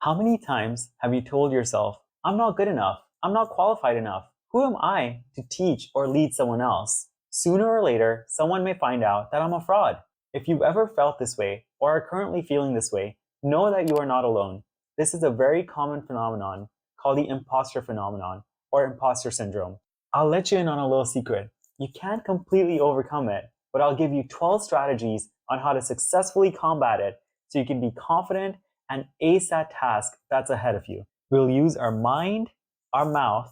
How many times have you told yourself, I'm not good enough, I'm not qualified enough, who am I to teach or lead someone else? Sooner or later, someone may find out that I'm a fraud. If you've ever felt this way or are currently feeling this way, know that you are not alone. This is a very common phenomenon called the imposter phenomenon or imposter syndrome. I'll let you in on a little secret. You can't completely overcome it, but I'll give you 12 strategies on how to successfully combat it so you can be confident and ace that task that's ahead of you. We'll use our mind, our mouth,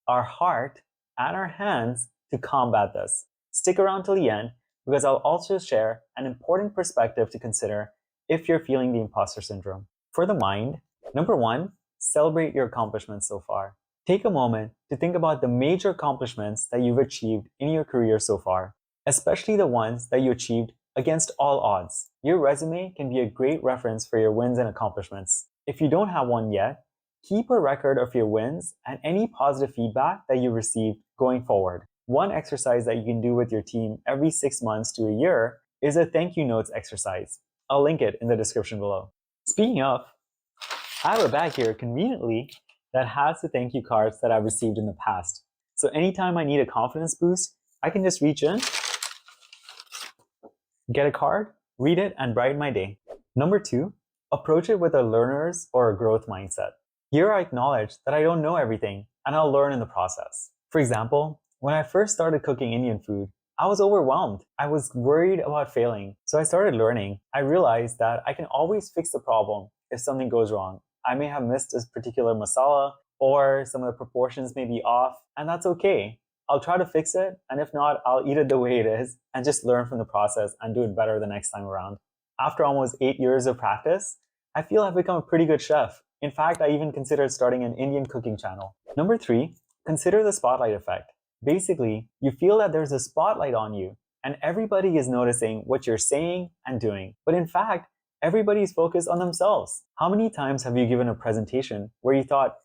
our heart, and our hands to combat this. Stick around till the end because I'll also share an important perspective to consider if you're feeling the imposter syndrome. For the mind, number 1, celebrate your accomplishments so far. Take a moment to think about the major accomplishments that you've achieved in your career so far, especially the ones that you achieved against all odds. Your resume can be a great reference for your wins and accomplishments. If you don't have one yet, keep a record of your wins and any positive feedback that you received going forward. One exercise that you can do with your team every 6 months to a year is a thank you notes exercise. I'll link it in the description below. Speaking of, I have a bag here conveniently that has the thank you cards that I've received in the past. So anytime I need a confidence boost, I can just reach in, get a card, read it, and brighten my day. Number 2, approach it with a learner's or a growth mindset. Here I acknowledge that I don't know everything and I'll learn in the process. For example, when I first started cooking Indian food, I was overwhelmed. I was worried about failing. So I started learning. I realized that I can always fix the problem if something goes wrong. I may have missed a particular masala or some of the proportions may be off, and that's okay. I'll try to fix it, and if not, I'll eat it the way it is and just learn from the process and do it better the next time around. After almost 8 years of practice, I feel I've become a pretty good chef. In fact, I even considered starting an Indian cooking channel. Number 3, consider the spotlight effect. Basically, you feel that there's a spotlight on you and everybody is noticing what you're saying and doing. But in fact, everybody's focused on themselves. How many times have you given a presentation where you thought,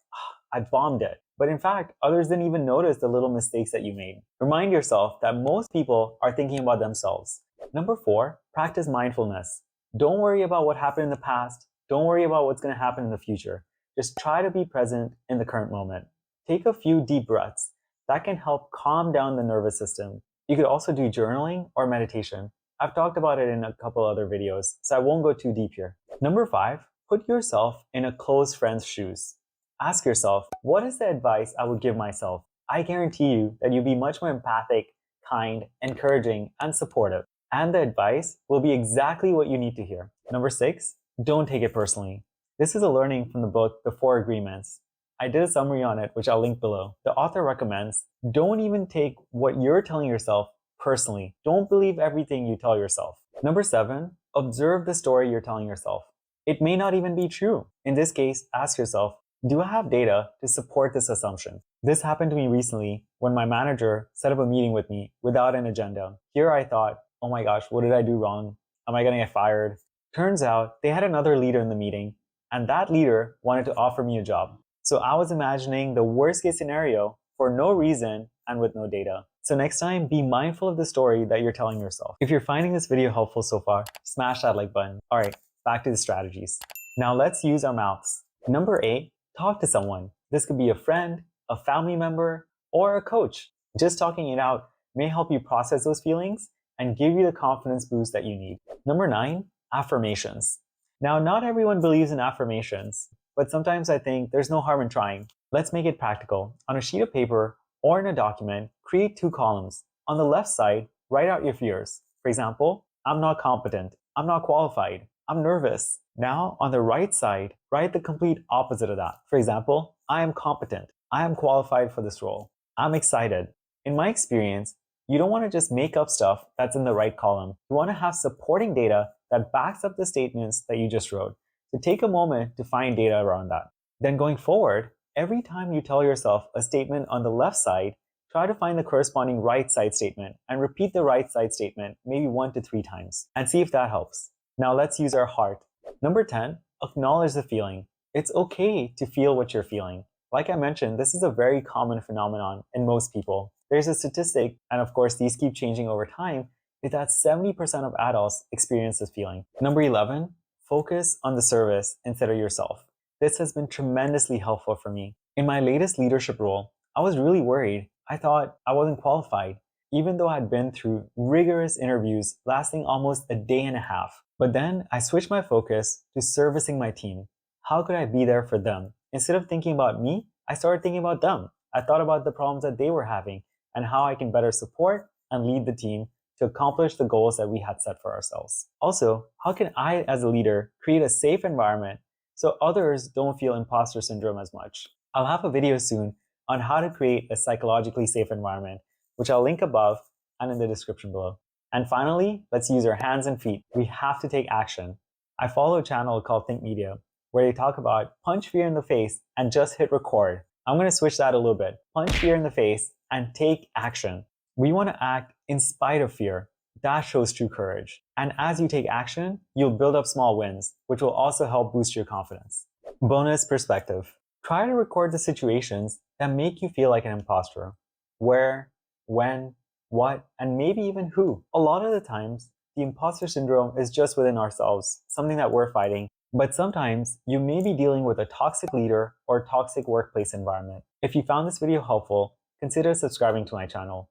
I bombed it? But in fact, others didn't even notice the little mistakes that you made. Remind yourself that most people are thinking about themselves. Number 4, practice mindfulness. Don't worry about what happened in the past. Don't worry about what's going to happen in the future. Just try to be present in the current moment. Take a few deep breaths. That can help calm down the nervous system. You could also do journaling or meditation. I've talked about it in a couple other videos, so I won't go too deep here. Number 5, put yourself in a close friend's shoes. Ask yourself, what is the advice I would give myself? I guarantee you that you'll be much more empathic, kind, encouraging, and supportive. And the advice will be exactly what you need to hear. Number 6, don't take it personally. This is a learning from the book, The 4 Agreements. I did a summary on it, which I'll link below. The author recommends, don't even take what you're telling yourself personally. Don't believe everything you tell yourself. Number 7, observe the story you're telling yourself. It may not even be true. In this case, ask yourself, do I have data to support this assumption? This happened to me recently when my manager set up a meeting with me without an agenda. Here I thought, oh my gosh, what did I do wrong? Am I going to get fired? Turns out they had another leader in the meeting, and that leader wanted to offer me a job. So I was imagining the worst case scenario for no reason and with no data. So next time, be mindful of the story that you're telling yourself. If you're finding this video helpful so far, smash that like button. All right, back to the strategies. Now let's use our mouths. Number 8, talk to someone. This could be a friend, a family member, or a coach. Just talking it out may help you process those feelings and give you the confidence boost that you need. Number 9, affirmations. Now, not everyone believes in affirmations, but sometimes I think there's no harm in trying. Let's make it practical. On a sheet of paper or in a document, create 2 columns. On the left side, write out your fears. For example, I'm not competent, I'm not qualified, I'm nervous. Now, on the right side, write the complete opposite of that. For example, I am competent, I am qualified for this role, I'm excited. In my experience, you don't want to just make up stuff that's in the right column. You want to have supporting data that backs up the statements that you just wrote. So take a moment to find data around that. Then going forward, every time you tell yourself a statement on the left side, try to find the corresponding right side statement and repeat the right side statement maybe 1 to 3 times and see if that helps. Now let's use our heart. Number 10, acknowledge the feeling. It's okay to feel what you're feeling. Like I mentioned, this is a very common phenomenon in most people. There's a statistic, and of course these keep changing over time, is that 70% of adults experience this feeling. Number 11, focus on the service instead of yourself. This has been tremendously helpful for me. In my latest leadership role, I was really worried. I thought I wasn't qualified, even though I'd been through rigorous interviews lasting almost a day and a half. But then I switched my focus to servicing my team. How could I be there for them? Instead of thinking about me, I started thinking about them. I thought about the problems that they were having and how I can better support and lead the team to accomplish the goals that we had set for ourselves. Also, how can I, as a leader, create a safe environment so others don't feel imposter syndrome as much? I'll have a video soon on how to create a psychologically safe environment, which I'll link above and in the description below. And finally, let's use our hands and feet. We have to take action. I follow a channel called Think Media, where they talk about punch fear in the face and just hit record. I'm going to switch that a little bit. Punch fear in the face and take action. We want to act in spite of fear. That shows true courage. And as you take action, you'll build up small wins, which will also help boost your confidence. Bonus perspective. Try to record the situations that make you feel like an imposter. Where, when, what, and maybe even who. A lot of the times, the imposter syndrome is just within ourselves, something that we're fighting. But sometimes you may be dealing with a toxic leader or toxic workplace environment. If you found this video helpful, consider subscribing to my channel.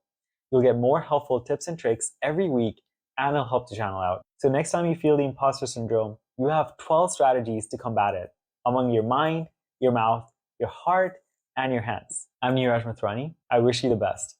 You'll get more helpful tips and tricks every week, and it'll help the channel out. So next time you feel the imposter syndrome, you have 12 strategies to combat it among your mind, your mouth, your heart, and your hands. I'm Neeraj Mathrani. I wish you the best.